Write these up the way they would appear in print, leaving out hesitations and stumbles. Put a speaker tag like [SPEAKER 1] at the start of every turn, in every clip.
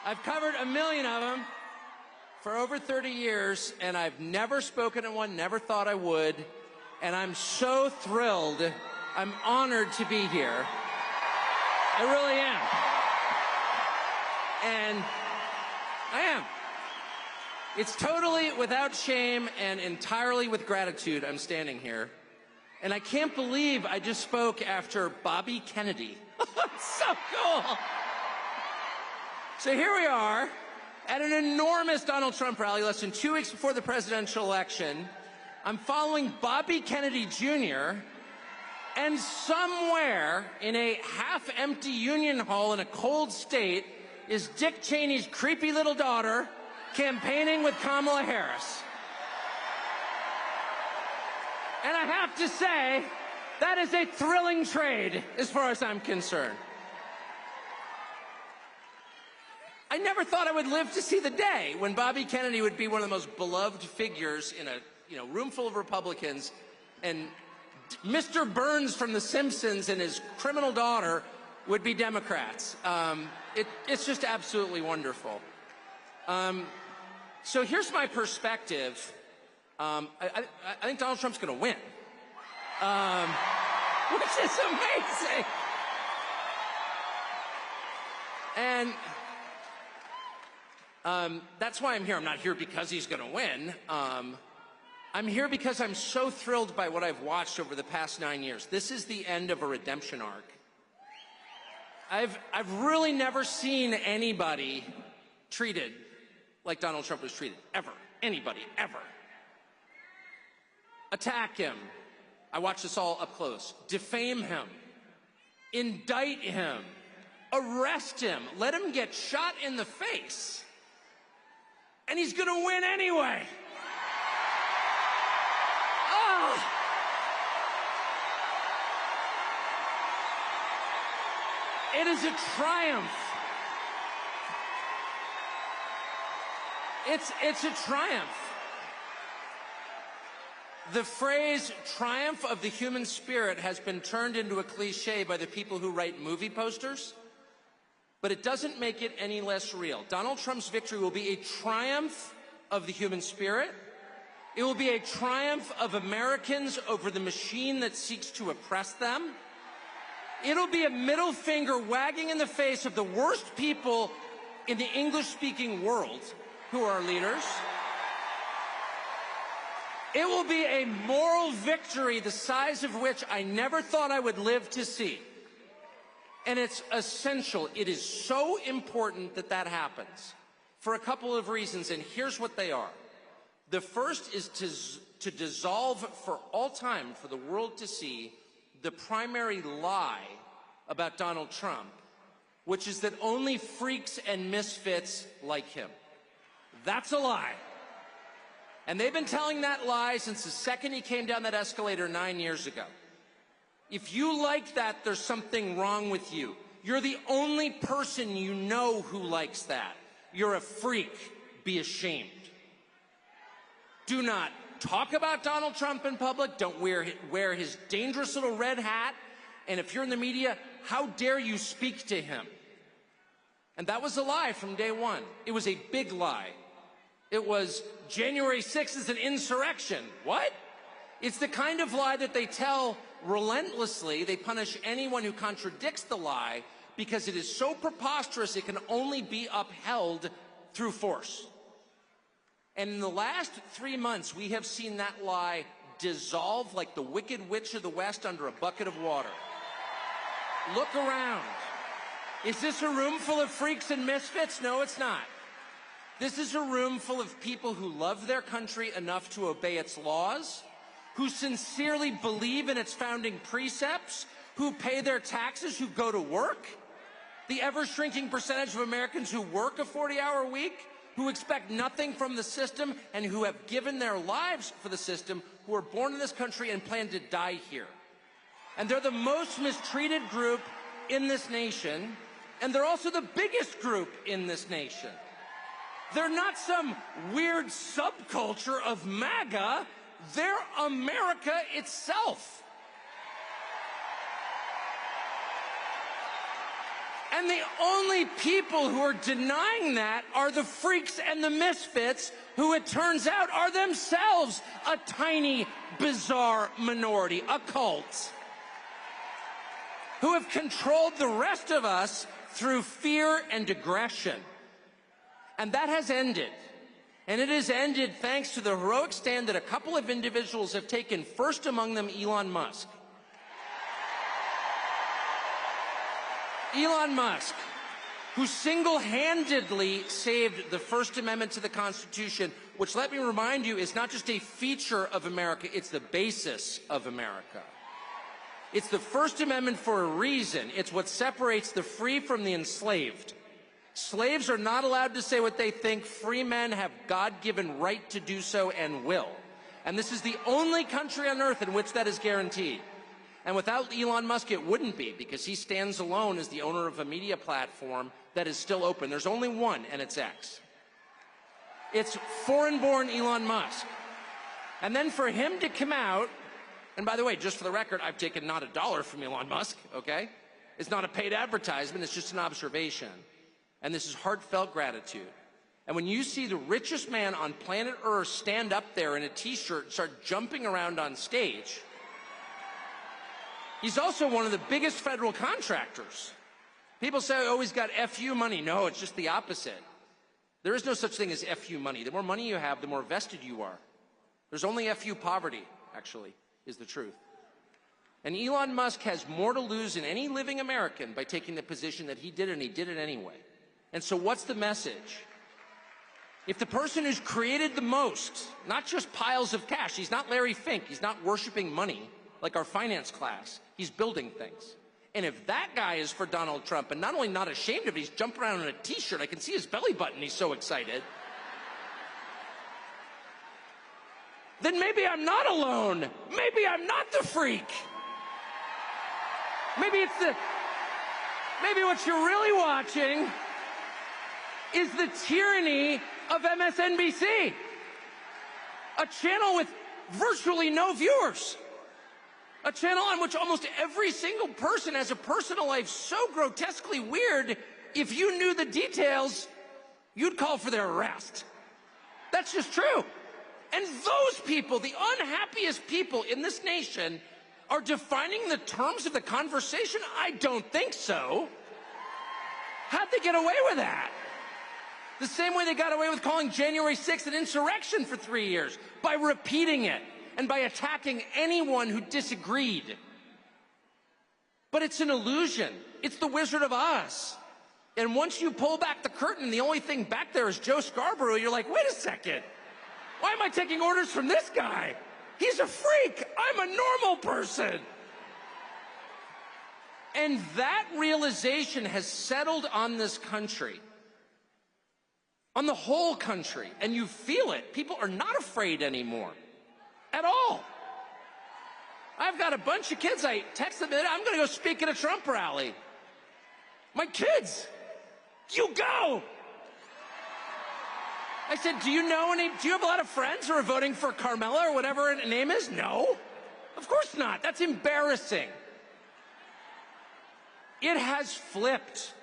[SPEAKER 1] I've covered a million of them for over 30 years, and I've never spoken at one, never thought I would, and I'm so thrilled. I'm honored to be here. I really am. And I am. It's totally without shame and entirely with gratitude I'm standing here. And I can't believe I just spoke after Bobby Kennedy. It's so cool. So here we are at an enormous Donald Trump rally less than 2 weeks before the presidential election. I'm following Bobby Kennedy Jr., and somewhere in a half-empty Union Hall in a cold state is Dick Cheney's creepy little daughter campaigning with Kamala Harris. And I have to say, that is a thrilling trade as far as I'm concerned. I never thought I would live to see the day when Bobby Kennedy would be one of the most beloved figures in a room full of Republicans, and Mr. Burns from The Simpsons and his criminal daughter would be Democrats. It's just absolutely wonderful. So here's my perspective. I think Donald Trump's going to win, which is amazing. And that's why I'm here. I'm not here because he's going to win. I'm here because I'm so thrilled by what I've watched over the past 9 years. This is the end of a redemption arc. I've really never seen anybody treated like Donald Trump was treated, ever. Anybody, ever. Attack him. I watched this all up close. Defame him. Indict him. Arrest him. Let him get shot in the face. And he's going to win anyway. Oh. It is a triumph. It's a triumph. The phrase triumph of the human spirit has been turned into a cliche by the people who write movie posters, but it doesn't make it any less real. Donald Trump's victory will be a triumph of the human spirit. It will be a triumph of Americans over the machine that seeks to oppress them. It'll be a middle finger wagging in the face of the worst people in the English-speaking world who are our leaders. It will be a moral victory the size of which I never thought I would live to see. And it's essential. It is so important that that happens for a couple of reasons, and here's what they are. The first is to dissolve for all time, for the world to see, the primary lie about Donald Trump, which is that only freaks and misfits like him. That's a lie. And they've been telling that lie since the second he came down that escalator 9 years ago. If you like that, there's something wrong with you. You're the only person you know who likes that. You're a freak. Be ashamed. Do not talk about Donald Trump in public. Don't wear his dangerous little red hat. And if you're in the media, how dare you speak to him? And that was a lie from day one. It was a big lie. It was January 6th is an insurrection. What? It's the kind of lie that they tell relentlessly. They punish anyone who contradicts the lie because it is so preposterous it can only be upheld through force. And in the last 3 months, we have seen that lie dissolve like the Wicked Witch of the West under a bucket of water. Look around. Is this a room full of freaks and misfits? No, it's not. This is a room full of people who love their country enough to obey its laws, who sincerely believe in its founding precepts, who pay their taxes, who go to work. The ever-shrinking percentage of Americans who work a 40-hour week, who expect nothing from the system, and who have given their lives for the system, who are born in this country and plan to die here. And they're the most mistreated group in this nation, and they're also the biggest group in this nation. They're not some weird subculture of MAGA. They're America itself. And the only people who are denying that are the freaks and the misfits, who it turns out are themselves a tiny, bizarre minority, a cult, who have controlled the rest of us through fear and aggression. And that has ended. And it has ended thanks to the heroic stand that a couple of individuals have taken, first among them Elon Musk. Elon Musk, who single-handedly saved the First Amendment to the Constitution, which, let me remind you, is not just a feature of America, it's the basis of America. It's the First Amendment for a reason. It's what separates the free from the enslaved. Slaves are not allowed to say what they think. Free men have God-given right to do so and will. And this is the only country on earth in which that is guaranteed. And without Elon Musk, it wouldn't be, because he stands alone as the owner of a media platform that is still open. There's only one, and it's X. It's foreign-born Elon Musk. And then for him to come out, and by the way, just for the record, I've taken not $1 from Elon Musk, okay? It's not a paid advertisement, it's just an observation. And this is heartfelt gratitude. And when you see the richest man on planet Earth stand up there in a T-shirt and start jumping around on stage, he's also one of the biggest federal contractors. People say, oh, he's got FU money. No, it's just the opposite. There is no such thing as FU money. The more money you have, the more vested you are. There's only FU poverty, actually, is the truth. And Elon Musk has more to lose than any living American by taking the position that he did, and he did it anyway. And so what's the message? If the person who's created the most, not just piles of cash, he's not Larry Fink, he's not worshiping money like our finance class, he's building things. And if that guy is for Donald Trump, and not only not ashamed of it, he's jumping around in a T-shirt, I can see his belly button, he's so excited, then maybe I'm not alone. Maybe I'm not the freak. Maybe what you're really watching is the tyranny of MSNBC, a channel with virtually no viewers, a channel on which almost every single person has a personal life so grotesquely weird, if you knew the details, you'd call for their arrest. That's just true. And those people, the unhappiest people in this nation, are defining the terms of the conversation? I don't think so. How'd they get away with that? The same way they got away with calling January 6th an insurrection for 3 years, by repeating it and by attacking anyone who disagreed. But it's an illusion. It's the Wizard of Oz. And once you pull back the curtain and the only thing back there is Joe Scarborough, you're like, wait a second. Why am I taking orders from this guy? He's a freak. I'm a normal person. And that realization has settled on this country, on the whole country, and you feel it. People are not afraid anymore, at all. I've got a bunch of kids, I text them, I'm going to go speak at a Trump rally. My kids, you go. I said, do you have a lot of friends who are voting for Carmela or whatever her name is? No, of course not. That's embarrassing. It has flipped.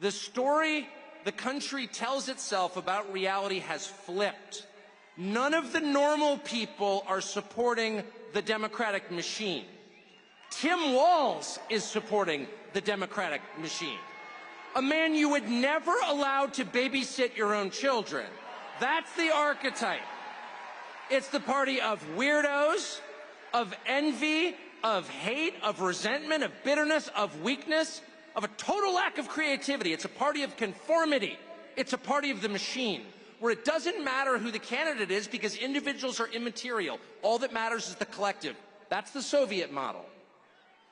[SPEAKER 1] The story the country tells itself about reality has flipped. None of the normal people are supporting the Democratic machine. Tim Walz is supporting the Democratic machine. A man you would never allow to babysit your own children. That's the archetype. It's the party of weirdos, of envy, of hate, of resentment, of bitterness, of weakness, of a total lack of creativity. It's a party of conformity. It's a party of the machine, where it doesn't matter who the candidate is because individuals are immaterial. All that matters is the collective. That's the Soviet model.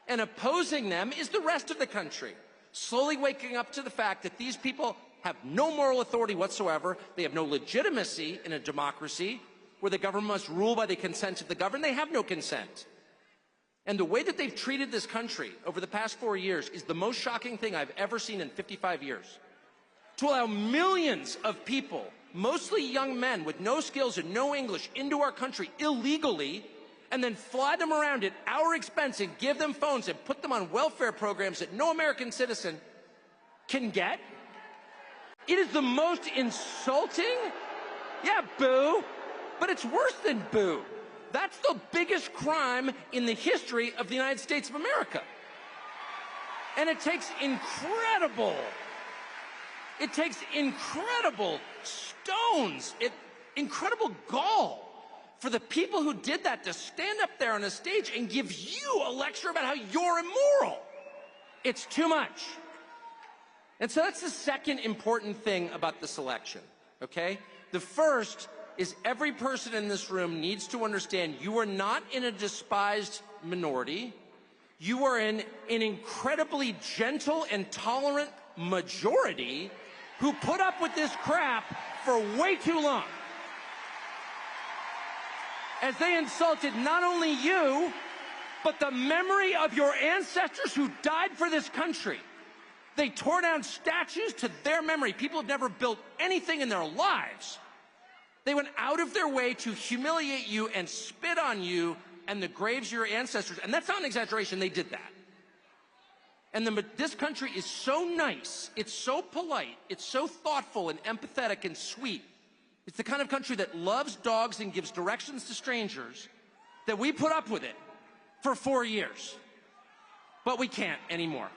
[SPEAKER 1] And opposing them is the rest of the country, slowly waking up to the fact that these people have no moral authority whatsoever. They have no legitimacy in a democracy where the government must rule by the consent of the governed. They have no consent. And the way that they've treated this country over the past 4 years is the most shocking thing I've ever seen in 55 years. To allow millions of people, mostly young men with no skills and no English, into our country illegally, and then fly them around at our expense and give them phones and put them on welfare programs that no American citizen can get. It is the most insulting. Yeah, boo. But it's worse than boo. That's the biggest crime in the history of the United States of America. And it takes incredible stones, incredible gall for the people who did that to stand up there on a stage and give you a lecture about how you're immoral. It's too much. And so that's the second important thing about this election, okay? The first is every person in this room needs to understand you are not in a despised minority. You are in an incredibly gentle and tolerant majority who put up with this crap for way too long. As they insulted not only you, but the memory of your ancestors who died for this country. They tore down statues to their memory. People have never built anything in their lives. They went out of their way to humiliate you and spit on you and the graves of your ancestors. And that's not an exaggeration, they did that. And this country is so nice, it's so polite, it's so thoughtful and empathetic and sweet. It's the kind of country that loves dogs and gives directions to strangers, that we put up with it for 4 years. But we can't anymore.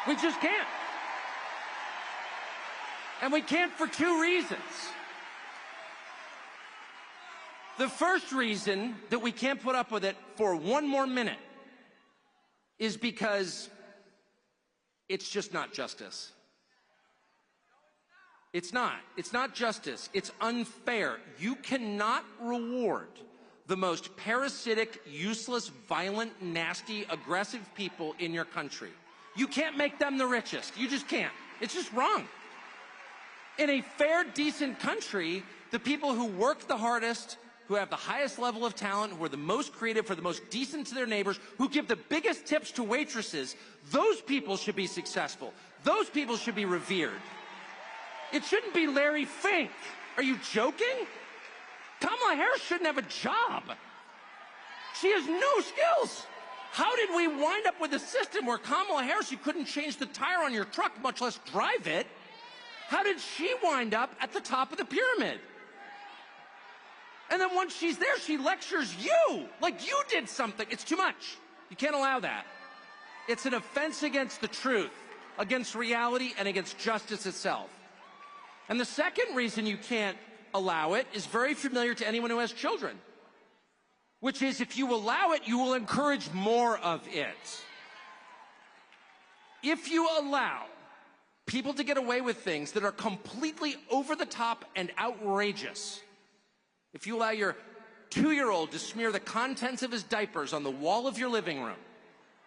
[SPEAKER 1] We just can't. And we can't for two reasons. The first reason that we can't put up with it for one more minute is because it's just not justice. It's not. It's not justice. It's unfair. You cannot reward the most parasitic, useless, violent, nasty, aggressive people in your country. You can't make them the richest. You just can't. It's just wrong. In a fair, decent country, the people who work the hardest, who have the highest level of talent, who are the most creative, who are the most decent to their neighbors, who give the biggest tips to waitresses, those people should be successful. Those people should be revered. It shouldn't be Larry Fink. Are you joking? Kamala Harris shouldn't have a job. She has no skills. How did we wind up with a system where Kamala Harris, you couldn't change the tire on your truck, much less drive it? How did she wind up at the top of the pyramid? And then once she's there, she lectures you like you did something. It's too much. You can't allow that. It's an offense against the truth, against reality, and against justice itself. And the second reason you can't allow it is very familiar to anyone who has children, which is if you allow it, you will encourage more of it. If you allow people to get away with things that are completely over the top and outrageous, if you allow your 2-year-old to smear the contents of his diapers on the wall of your living room,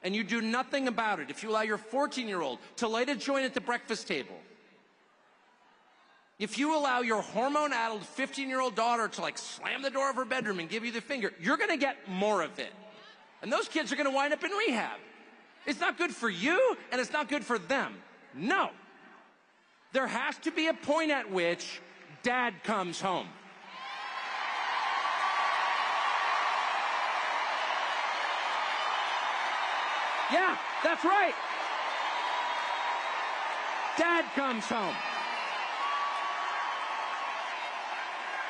[SPEAKER 1] and you do nothing about it, if you allow your 14-year-old to light a joint at the breakfast table, if you allow your hormone-addled 15-year-old daughter to like slam the door of her bedroom and give you the finger, you're going to get more of it. And those kids are going to wind up in rehab. It's not good for you, and it's not good for them. No. There has to be a point at which dad comes home. Yeah, that's right. Dad comes home.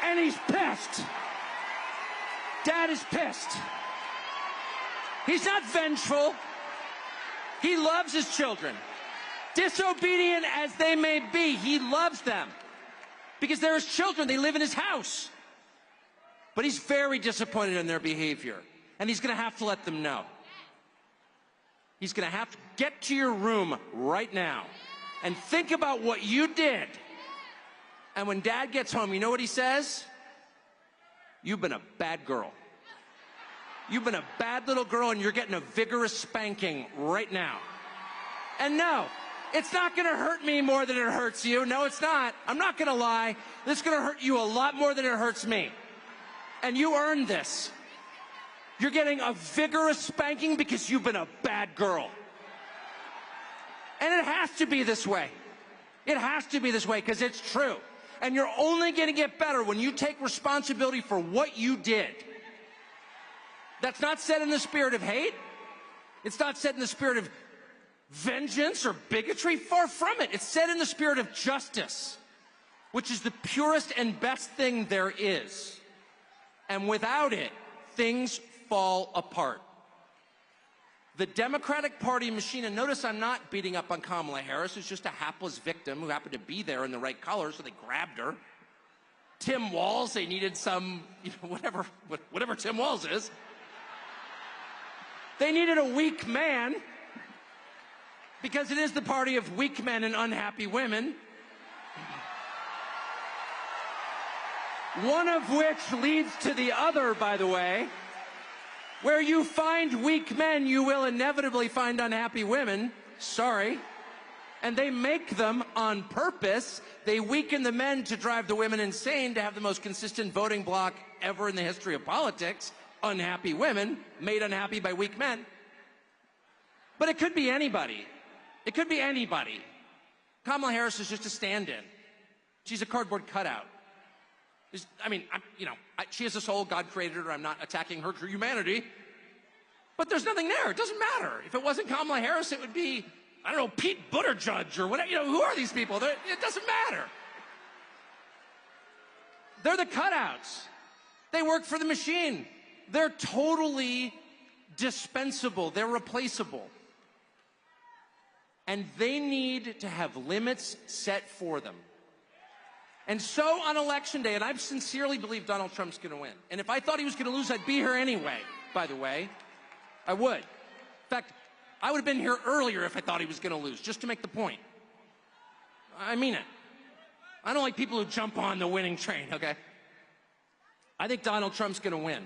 [SPEAKER 1] And he's pissed. Dad is pissed. He's not vengeful. He loves his children. Disobedient as they may be, he loves them. Because they're his children, they live in his house. But he's very disappointed in their behavior. And he's going to have to let them know. He's going to have to get to your room right now and think about what you did. And when dad gets home, you know what he says? You've been a bad girl. You've been a bad little girl, and you're getting a vigorous spanking right now. And no, it's not going to hurt me more than it hurts you. No, it's not. I'm not going to lie. This is going to hurt you a lot more than it hurts me. And you earned this. You're getting a vigorous spanking because you've been a bad girl. And it has to be this way. It has to be this way because it's true. And you're only going to get better when you take responsibility for what you did. That's not said in the spirit of hate. It's not said in the spirit of vengeance or bigotry. Far from it. It's said in the spirit of justice, which is the purest and best thing there is. And without it, things fall apart. The Democratic Party machine, and notice I'm not beating up on Kamala Harris, who's just a hapless victim who happened to be there in the right color, so they grabbed her. Tim Walz, they needed some, whatever Tim Walz is. They needed a weak man, because it is the party of weak men and unhappy women. One of which leads to the other, by the way. Where you find weak men, you will inevitably find unhappy women. Sorry. And they make them on purpose. They weaken the men to drive the women insane, to have the most consistent voting bloc ever in the history of politics. Unhappy women, made unhappy by weak men. But it could be anybody. It could be anybody. Kamala Harris is just a stand-in. She's a cardboard cutout. She has a soul. God created her. I'm not attacking her humanity. But there's nothing there. It doesn't matter. If it wasn't Kamala Harris, it would be, I don't know, Pete Buttigieg or whatever. Who are these people? It doesn't matter. They're the cutouts. They work for the machine. They're totally dispensable. They're replaceable. And they need to have limits set for them. And so on Election Day, and I sincerely believe Donald Trump's going to win. And if I thought he was going to lose, I'd be here anyway, by the way. I would. In fact, I would have been here earlier if I thought he was going to lose, just to make the point. I mean it. I don't like people who jump on the winning train, okay? I think Donald Trump's going to win.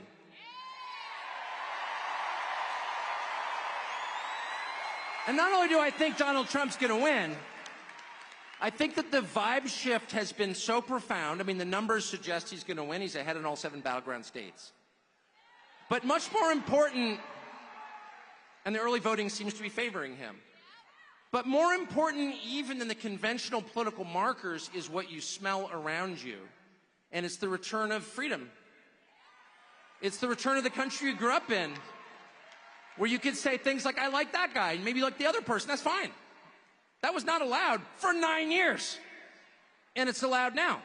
[SPEAKER 1] And not only do I think Donald Trump's going to win, I think that the vibe shift has been so profound. I mean, the numbers suggest he's going to win. He's ahead in all 7 battleground states. But much more important, and the early voting seems to be favoring him. But more important even than the conventional political markers is what you smell around you. And it's the return of freedom. It's the return of the country you grew up in, where you could say things like, I like that guy, and maybe you like the other person. That's fine. That was not allowed for 9 years. And it's allowed now.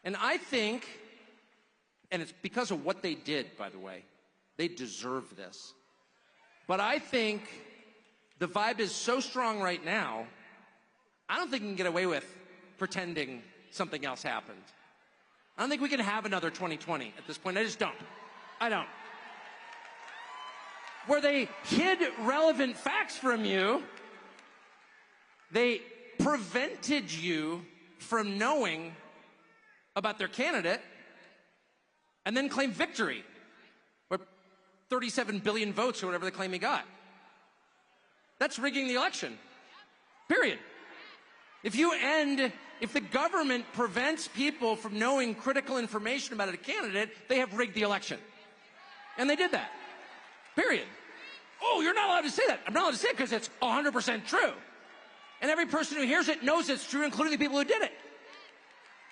[SPEAKER 1] And I think, and it's because of what they did, by the way, they deserve this. But I think the vibe is so strong right now, I don't think we can get away with pretending something else happened. I don't think we can have another 2020 at this point. I just don't. I don't. Where they hid relevant facts from you, they prevented you from knowing about their candidate and then claimed victory. Or 37 billion votes or whatever they claim he got. That's rigging the election. Period. If the government prevents people from knowing critical information about a candidate, they have rigged the election. And they did that. Period. Oh, you're not allowed to say that. I'm not allowed to say it because it's 100% true. And every person who hears it knows it's true, including the people who did it.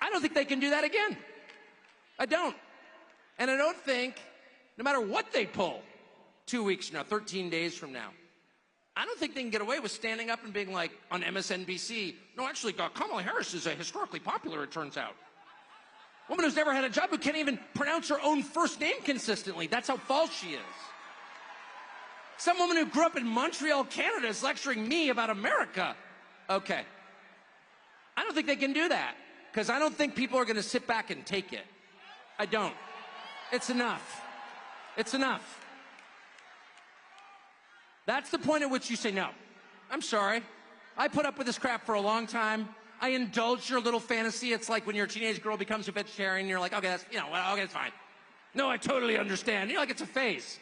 [SPEAKER 1] I don't think they can do that again. I don't. And I don't think, no matter what they pull 2 weeks from now, 13 days from now, I don't think they can get away with standing up and being like on MSNBC, no, actually, Kamala Harris is historically popular, it turns out. A woman who's never had a job, who can't even pronounce her own first name consistently. That's how false she is. Some woman who grew up in Montreal, Canada, is lecturing me about America. Okay. I don't think they can do that, because I don't think people are going to sit back and take it. I don't. It's enough. It's enough. That's the point at which you say, no, I'm sorry. I put up with this crap for a long time. I indulge your little fantasy. It's like when your teenage girl becomes a vegetarian, you're like, okay, that's, okay, it's fine. No, I totally understand. You're like, it's a phase.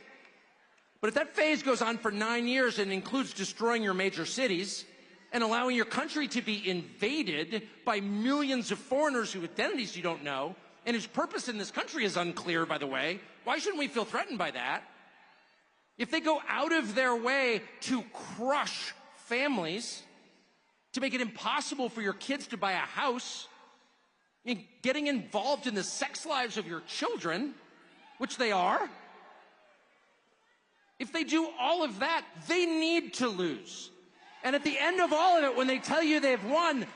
[SPEAKER 1] But if that phase goes on for 9 years and includes destroying your major cities and allowing your country to be invaded by millions of foreigners whose identities you don't know and whose purpose in this country is unclear, by the way, why shouldn't we feel threatened by that? If they go out of their way to crush families, to make it impossible for your kids to buy a house, and getting involved in the sex lives of your children, which they are, if they do all of that, they need to lose. And at the end of all of it, when they tell you they've won,